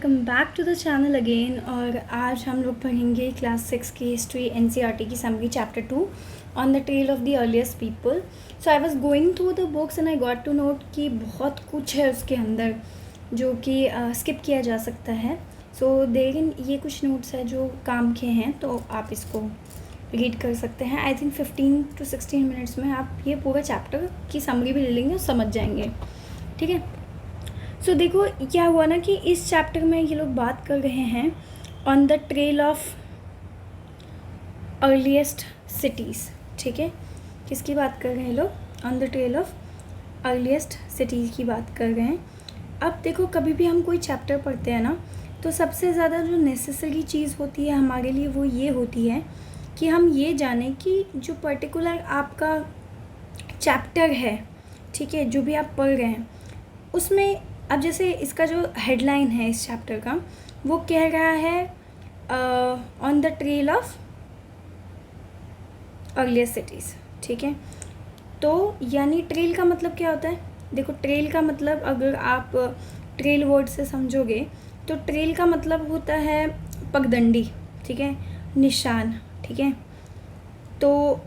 Welcome back to the channel again. और आज हम लोग पढ़ेंगे क्लास 6 की हिस्ट्री एनसीईआरटी की summary chapter 2 on the trail of the earliest people. So I was going through the books and I got to note कि बहुत कुछ है उसके अंदर जो कि स्किप किया जा सकता है। सो लेकिन ये कुछ नोट्स है जो काम के हैं, तो आप इसको रीड कर सकते हैं। आई थिंक 15 to 16 मिनट्स में आप ये पूरा चैप्टर की समरी भी ले लेंगे और समझ जाएंगे, ठीक है। सो देखो क्या हुआ ना कि इस चैप्टर में ये लोग बात कर रहे हैं on the trail of earliest cities, ठीक है। किसकी बात कर रहे हैं लोग? On the trail of earliest cities की बात कर रहे हैं। अब देखो कभी भी हम कोई चैप्टर पढ़ते हैं ना, तो सबसे ज़्यादा जो नेसेसरी चीज़ होती है हमारे लिए वो ये होती है कि हम ये जानें कि जो पर्टिकुलर आपका चैप्टर है, ठीक है, जो भी आप पढ़ रहे हैं उसमें, अब जैसे इसका जो हेडलाइन है इस चैप्टर का वो कह रहा है on the trail of earliest cities, ठीक है। तो यानी ट्रेल का मतलब क्या होता है? देखो ट्रेल का मतलब अगर आप ट्रेल वर्ड से समझोगे तो ट्रेल का मतलब होता है पगडंडी, ठीक है, निशान, ठीक है। तो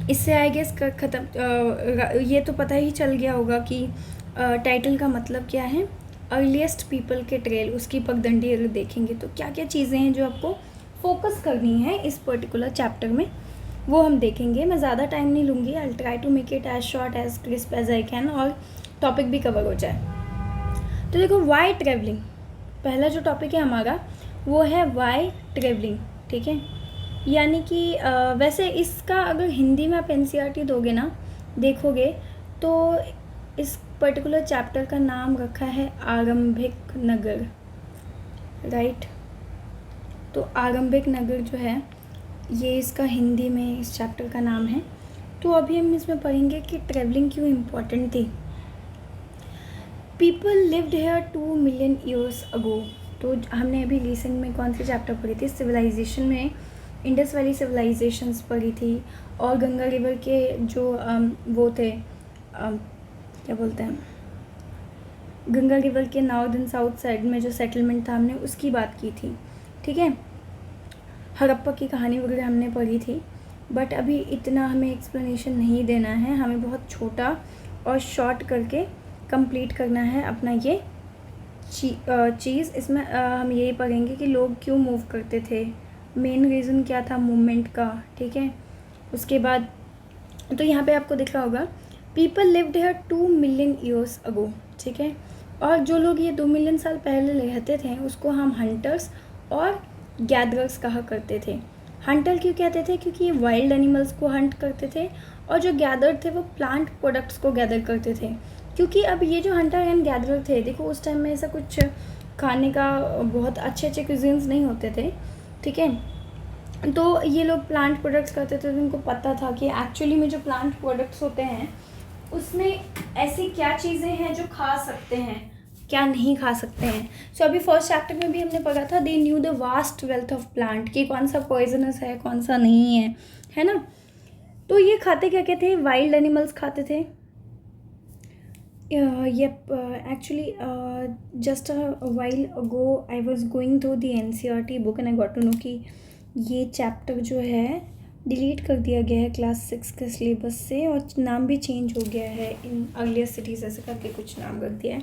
इससे आई गेस ख़त्म ये तो पता ही चल गया होगा कि टाइटल का मतलब क्या है। अर्लीस्ट पीपल के ट्रेल, उसकी पगडंडी अगर देखेंगे तो क्या क्या चीज़ें हैं जो आपको फोकस करनी है इस पर्टिकुलर चैप्टर में, वो हम देखेंगे। मैं ज़्यादा टाइम नहीं लूँगी, I try to make it as short as crisp as I can और टॉपिक भी कवर हो जाए। तो देखो वाई ट्रेवलिंग, पहला जो टॉपिक है हमारा वो है वाई ट्रेवलिंग, ठीक है। यानी कि वैसे इसका अगर हिंदी में आप एनसीईआरटी दोगे ना, देखोगे तो इस पर्टिकुलर चैप्टर का नाम रखा है आरंभिक नगर, राइट। तो आरंभिक नगर जो है ये इसका हिंदी में इस चैप्टर का नाम है। तो अभी हम इसमें पढ़ेंगे कि ट्रैवलिंग क्यों इम्पोर्टेंट थी। People lived hair 2 million years ago. तो हमने अभी रिसेंट में कौन सी चैप्टर पढ़ी थी? सिविलाइजेशन में इंडस वैली सिविलाइजेशंस पढ़ी थी और गंगा रिवर के जो वो थे क्या बोलते हैं, गंगा रिवर के नॉर्थ एंड साउथ साइड में जो सेटलमेंट था हमने उसकी बात की थी, ठीक है। हड़प्पा की कहानी वगैरह हमने पढ़ी थी, बट अभी इतना हमें एक्सप्लेनेशन नहीं देना है, हमें बहुत छोटा और शॉर्ट करके कंप्लीट करना है अपना ये चीज़। इसमें हम यही पढ़ेंगे कि लोग क्यों मूव करते थे, मेन रीज़न क्या था मूवमेंट का, ठीक है। उसके बाद तो यहाँ पे आपको दिख रहा होगा people lived hair 2 million years ago, ठीक है। और जो लोग ये 2 मिलियन साल पहले रहते थे उसको हम हंटर्स और गैदरर्स कहा करते थे। हंटर क्यों कहते थे? क्योंकि ये वाइल्ड एनिमल्स को हंट करते थे, और जो गैदर थे वो प्लांट प्रोडक्ट्स को गैदर करते थे। क्योंकि अब ये जो हंटर एंड गैदरर थे, देखो उस टाइम में ऐसा कुछ खाने का बहुत अच्छे अच्छे क्यूजिन्स नहीं होते थे, ठीक है। तो ये लोग प्लांट प्रोडक्ट्स करते थे, तो उनको पता था कि एक्चुअली में जो प्लांट प्रोडक्ट्स होते हैं उसमें ऐसी क्या चीज़ें हैं जो खा सकते हैं, क्या नहीं खा सकते हैं। सो अभी फर्स्ट चैप्टर में भी हमने पढ़ा था they knew the vast wealth of plant, कि कौन सा पॉइजनस है कौन सा नहीं है ना। तो ये खाते क्या क्या थे? वाइल्ड एनिमल्स खाते थे। Actually just a while ago I was going through the NCERT book and I got to know कि ये चैप्टर जो है डिलीट कर दिया गया है क्लास 6 के सिलेबस से, और नाम भी चेंज हो गया है, इन अर्लीस्ट सिटीज़ ऐसे करके कुछ नाम रख दिया है।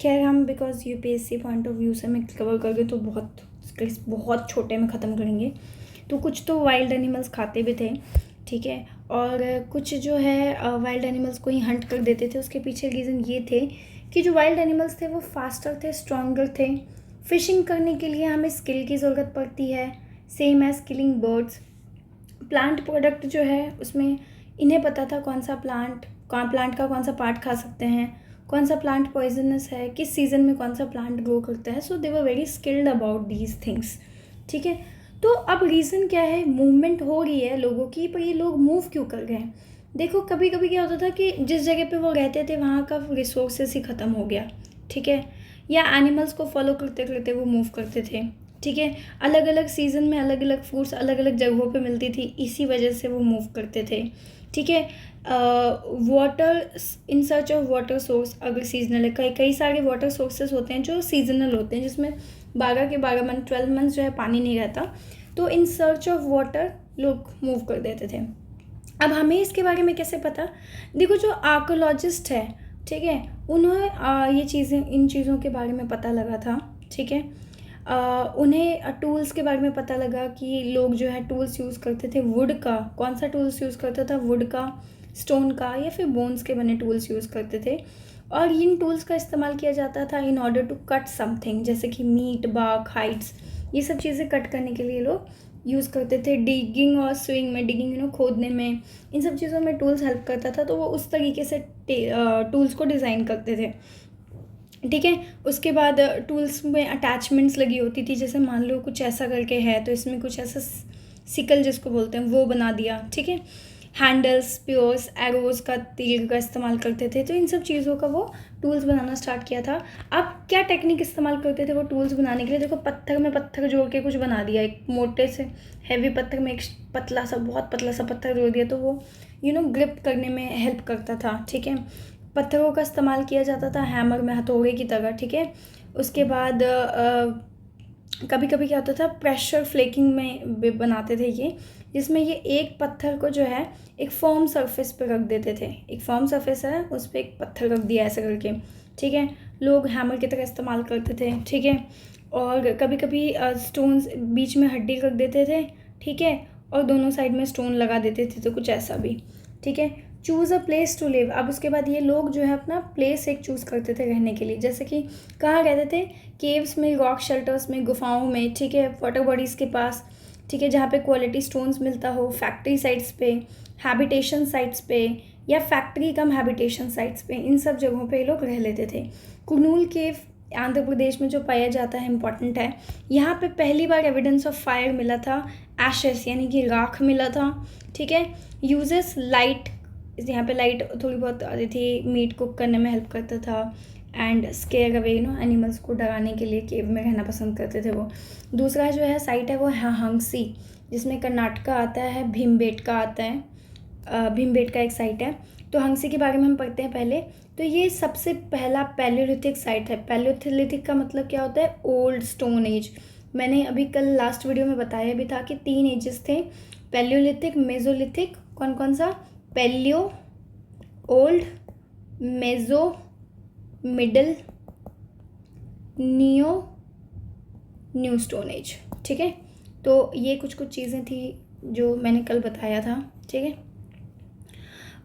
खैर हम because UPSC point of view से मैं कवर करके तो बहुत छोटे में ख़त्म करेंगे। तो कुछ तो वाइल्ड एनिमल्स खाते भी थे, ठीक है, और कुछ जो है वाइल्ड एनिमल्स को ही हंट कर देते थे। उसके पीछे रीज़न ये थे कि जो वाइल्ड एनिमल्स थे वो फास्टर थे, स्ट्रॉन्गर थे। फिशिंग करने के लिए हमें स्किल की ज़रूरत पड़ती है, same as killing birds. Plant product जो है उसमें इन्हें पता था कौन सा प्लांट का कौन सा पार्ट खा सकते हैं, कौन सा प्लांट पॉइजनस है, किस सीज़न में कौन सा प्लांट ग्रो करता है। So they were very skilled about these things, ठीक है। तो अब रीज़न क्या है? मूवमेंट हो रही है लोगों की, पर ये लोग मूव क्यों कर गए? देखो कभी कभी क्या होता था कि जिस जगह पे वो रहते थे वहाँ का रिसोर्सेस ही ख़त्म हो गया, ठीक है, या एनिमल्स को फॉलो करते करते वो मूव करते थे, ठीक है। अलग अलग सीज़न में अलग अलग फ्रूट्स अलग अलग जगहों पे मिलती थी, इसी वजह से वो मूव करते थे, ठीक है। Water in search of water source अगर सीजनल है, कई कई सारे वाटर सोर्सेज होते हैं जो सीजनल होते हैं, जिसमें 12 के 12 मंथ 12 मंथ्स जो है पानी नहीं रहता, तो इन सर्च ऑफ वाटर लोग मूव कर देते थे। अब हमें इसके बारे में कैसे पता? देखो, जो आर्कोलॉजिस्ट है, ठीक है, उन्हें ये चीज़ें, इन चीज़ों के बारे में पता लगा था, ठीक है। उन्हें टूल्स के बारे में पता लगा कि लोग जो है टूल्स यूज़ करते थे वुड का। कौन सा टूल्स यूज़ करता था? वुड का, स्टोन का, या फिर बोन्स के बने टूल्स यूज़ करते थे। और इन टूल्स का इस्तेमाल किया जाता था in order to cut something, जैसे कि मीट, बार्क, हाइड्स, ये सब चीज़ें कट करने के लिए लोग यूज़ करते थे। डिगिंग और स्विंग में, डिगिंग खोदने में, इन सब चीज़ों में टूल्स हेल्प करता था, तो वो उस तरीके से टूल्स को डिज़ाइन करते थे, ठीक है। उसके बाद टूल्स में अटैचमेंट्स लगी होती थी, जैसे मान लो कुछ ऐसा करके है तो इसमें कुछ ऐसा सिकल जिसको बोलते हैं वो बना दिया, ठीक है। हैंडल्स, स्पीयर्स, एरोज़ का, तीर का इस्तेमाल करते थे। तो इन सब चीज़ों का वो टूल्स बनाना स्टार्ट किया था। अब क्या टेक्निक इस्तेमाल करते थे वो टूल्स बनाने के लिए? देखो, पत्थर में पत्थर जोड़ के कुछ बना दिया, एक मोटे से हैवी पत्थर में एक पतला सा, बहुत पतला सा पत्थर जोड़ दिया, तो वो ग्रिप करने में हेल्प करता था, ठीक है। पत्थरों का इस्तेमाल किया जाता था हैमर में, हथौड़े की तरह, ठीक है। उसके बाद कभी कभी क्या होता था, प्रेशर फ्लेकिंग में बनाते थे ये, जिसमें ये एक पत्थर को जो है एक फर्म सरफेस पे रख देते थे। एक फर्म सरफेस है, उस पर एक पत्थर रख दिया ऐसे करके, ठीक है। लोग हैमर की तरह इस्तेमाल करते थे, ठीक है। और कभी कभी स्टोन्स बीच में हड्डी रख देते थे, ठीक है, और दोनों साइड में स्टोन लगा देते थे, तो कुछ ऐसा भी, ठीक है। Choose a place to live. अब उसके बाद ये लोग जो है अपना प्लेस एक चूज़ करते थे रहने के लिए, जैसे कि कहाँ रहते थे? केव्स में, रॉक शेल्टर्स में, गुफाओं में, ठीक है, वाटर बॉडीज़ के पास, ठीक है, जहाँ पे क्वालिटी स्टोन्स मिलता हो, फैक्ट्री साइट्स पे, हैबिटेशन साइट्स पे, या फैक्ट्री कम हैबिटेशन साइट्स पे, इन सब जगहों पे लोग रह लेते थे। कुरनूल केव आंध्र प्रदेश में जो पाया जाता है, इम्पॉर्टेंट है। यहाँ पे पहली बार एविडेंस ऑफ फायर मिला था, एशेस यानी कि राख मिला था, ठीक है। यूजेस लाइट, यहाँ पे लाइट थोड़ी बहुत आती थी, मीट कुक करने में हेल्प करता था, एंड स्केयर अवे एनिमल्स को डराने के लिए केव में रहना पसंद करते थे वो। दूसरा जो है साइट है वो है हंसी, जिसमें कर्नाटका आता है, भीमबेटका आता है, भीमबेटका एक साइट है। तो हंसी के बारे में हम पढ़ते हैं पहले। तो ये सबसे पहला पैलियोलिथिक साइट है। पैलियोलिथिक का मतलब क्या होता है? Old stone age. मैंने अभी कल लास्ट वीडियो में बताया भी था कि 3 एजेस थे, पैलियोलिथिक, मेजोलिथिक, कौन कौन सा? पैलियो, ओल्ड, मेजो, मिडल, न्यू स्टोन एज, ठीक है। तो ये कुछ चीज़ें थी जो मैंने कल बताया था, ठीक है।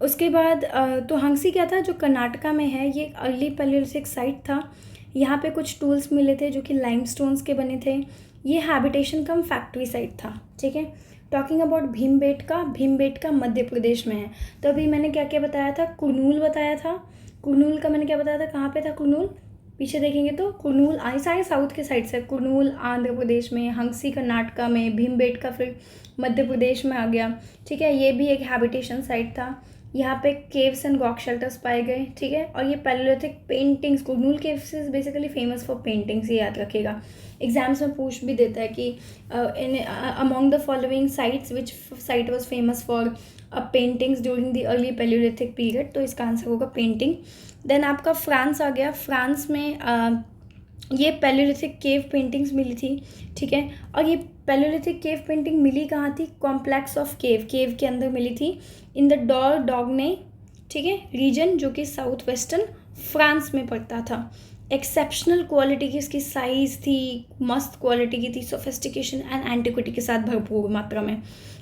उसके बाद तो हंसी क्या था, जो कर्नाटका में है, ये अर्ली पैलियोलिथिक साइट था। यहाँ पे कुछ टूल्स मिले थे जो कि लाइमस्टोन्स के बने थे। ये हैबिटेशन कम फैक्ट्री साइट था, ठीक है। टॉकिंग अबाउट भीमबेटका मध्य प्रदेश में है। तो अभी मैंने क्या क्या बताया था? कुरनूल बताया था। कुरनूल का मैंने क्या बताया था, कहाँ पे था कुरनूल? पीछे देखेंगे तो कुरनूल सारे साउथ के साइड से। कुरनूल आंध्र प्रदेश में, हंसी कर्नाटका में, भीमबेटका फिर मध्य प्रदेश में आ गया, ठीक है। ये भी एक हैबिटेशन साइट था। यहाँ पे केव्स एंड रॉक शेल्टर्स पाए गए, ठीक है। और ये Palaeolithic paintings, Kurnool caves is basically famous for paintings, ये याद रखिएगा। एग्जाम्स में पूछ भी देता है कि in among the following sites which site was famous for paintings during the early palaeolithic period, तो इसका आंसर होगा पेंटिंग। देन आपका फ्रांस आ गया। फ्रांस में ये पैलियोलिथिक केव पेंटिंग्स मिली थी, ठीक है। और ये पैलियोलिथिक केव पेंटिंग मिली कहाँ थी? कॉम्प्लेक्स ऑफ केव के अंदर मिली थी, इन द डॉर्डोgne, ठीक है, रीजन, जो कि साउथ वेस्टर्न फ्रांस में पड़ता था। एक्सेप्शनल क्वालिटी की इसकी साइज़ थी, मस्त क्वालिटी की थी, सोफिस्टिकेशन एंड एंटिक्विटी के साथ भरपूर मात्रा में।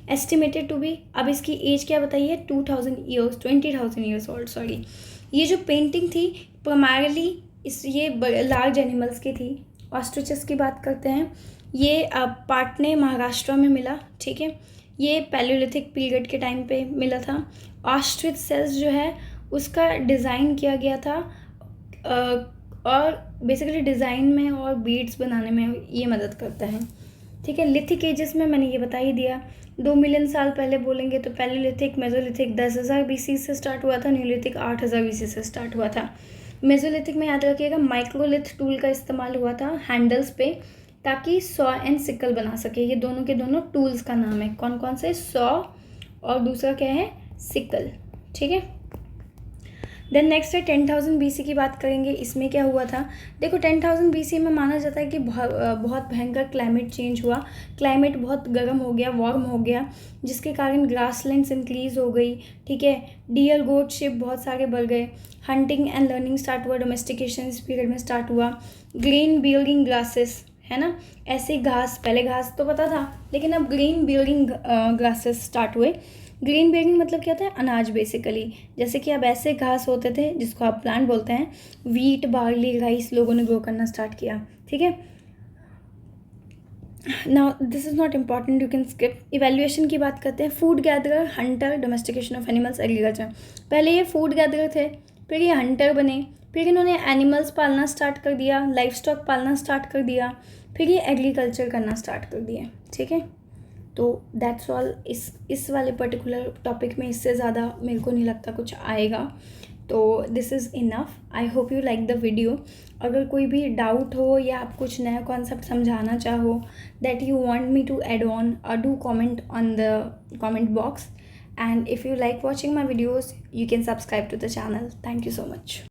एस्टिमेटेड टू बी, अब इसकी एज क्या बताइए? 2000 ईयर्स ओल्ड, सॉरी। ये जो पेंटिंग थी प्राइमरली ये लार्ज एनिमल्स की थी। ऑस्ट्रिचेस की बात करते हैं। ये पाटने महाराष्ट्र में मिला, ठीक है। ये पैलियोलिथिक पीरियड के टाइम पे मिला था। ऑस्ट्रिच सेल्स जो है उसका डिज़ाइन किया गया था, और बेसिकली डिज़ाइन में और बीड्स बनाने में ये मदद करता है, ठीक है। लिथिक एजेस में मैंने ये बता ही दिया। 2 मिलियन साल पहले बोलेंगे तो पैलियोलिथिक, मेसोलिथिक 10,000 BC से स्टार्ट हुआ था, न्यूलिथिक 8,000 BC से स्टार्ट हुआ था। मेसोलिथिक में याद रखिएगा माइक्रोलिथ टूल का इस्तेमाल हुआ था हैंडल्स पे, ताकि सॉ एंड सिकल बना सके। ये दोनों के दोनों टूल्स का नाम है। कौन कौन से? सॉ और दूसरा क्या है? सिकल, ठीक है। देन नेक्स्ट है 10,000 BC की बात करेंगे। इसमें क्या हुआ था, देखो 10,000 BC में माना जाता है कि बहुत भयंकर क्लाइमेट चेंज हुआ, क्लाइमेट बहुत गर्म हो गया, वार्म हो गया, जिसके कारण ग्रासलैंड्स इंक्रीज़ हो गई, ठीक है। डियर गोट शिप बहुत सारे बढ़ गए, हंटिंग एंड लर्निंग स्टार्ट हुआ, डोमेस्टिकेशन इस पीरियड में स्टार्ट हुआ, ग्रीन बिल्डिंग ग्रासेस, है ना, ऐसे घास, पहले घास तो पता था लेकिन अब ग्रीन बिल्डिंग ग्रासेस स्टार्ट हुए। ग्रीन बिल्डिंग मतलब क्या होता है, अनाज बेसिकली, जैसे कि अब ऐसे घास होते थे जिसको आप प्लांट बोलते हैं, वीट, बार्ली, राइस लोगों ने ग्रो करना स्टार्ट किया, ठीक है। Now this is not important, you can skip. Evaluation की बात करते हैं। Food gatherer, Hunter, domestication of animals, agriculture. पहले ये फूड गैदरर थे, फिर ये हंटर बने, फिर इन्होंने एनिमल्स पालना स्टार्ट कर दिया, लाइफ स्टॉक पालना स्टार्ट कर दिया, फिर ये एग्रीकल्चर करना स्टार्ट कर दिया, ठीक है। तो दैट्स ऑल। इस वाले पर्टिकुलर टॉपिक में इससे ज़्यादा मेरे को नहीं लगता कुछ आएगा, तो this is enough. I hope you like the video. अगर कोई भी डाउट हो या आप कुछ नया कॉन्सेप्ट समझाना चाहो that you want me to add on, do comment on the comment box, and if you like watching my videos you can subscribe to the channel. Thank you so much.